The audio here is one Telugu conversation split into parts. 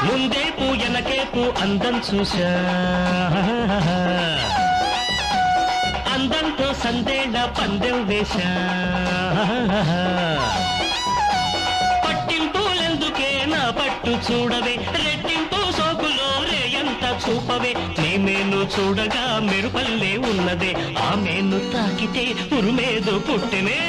ముందేపు ఎనకేపు అందం చూశా, అందంతో సందేళ్ళ పందెం వేశా. పట్టింపులెందుకే నా పట్టు చూడవే, రెట్టింపు సోకులో రేయంత చూపవే. నీ మేను చూడగా మెరుపల్లే ఉన్నదే, ఆ మేను తాకితే ఉరుమేదో పుట్టెనే.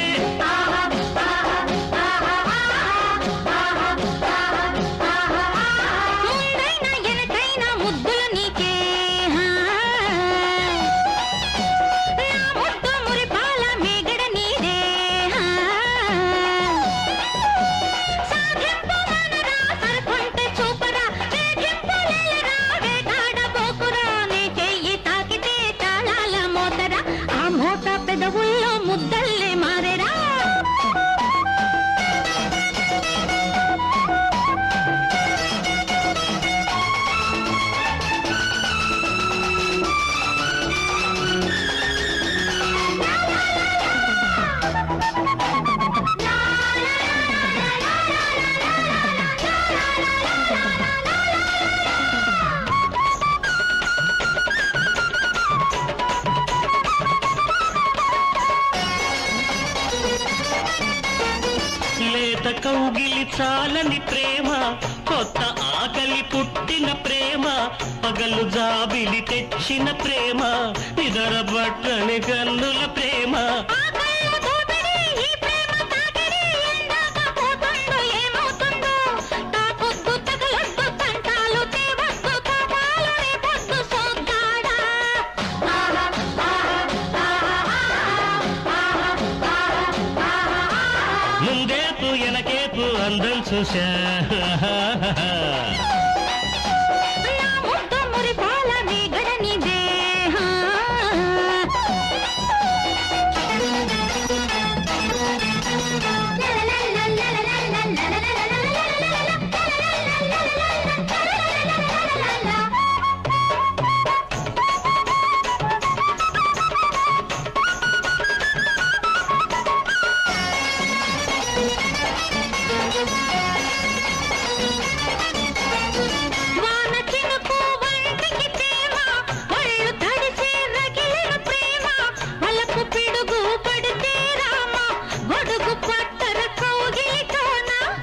పెదవుల్లో ముద్దల్లే మారేరా. లేత కౌగిలి చాలని ప్రేమ, కొత్త ఆకలి పుట్టిన ప్రేమ, పగలు జాబిలి తెచ్చిన ప్రేమ, నిదరబట్టని కన్నుల ప్రేమ. ముందేపు ఎనకేపు అందం చూశా,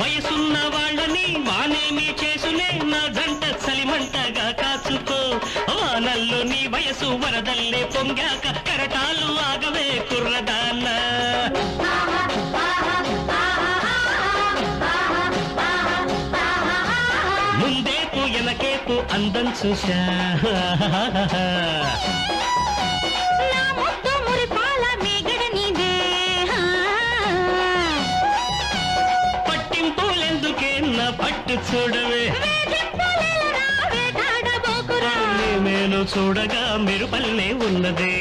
వయసున్న వాళ్ళని వానేమి చేసునే, నా జంట చలిమంటగా కాచుకో. వానల్లో నీ వయసు వరదల్లే పొంగాక కరటాలు ఆగవే కుర్రదాన్న. ముందేపు ఎనకేపు అందం చూశా, పట్టింపులెందుకే నా పట్టు చూడవే, నీ మేను చూడగా మెరుపల్లే ఉన్నదే.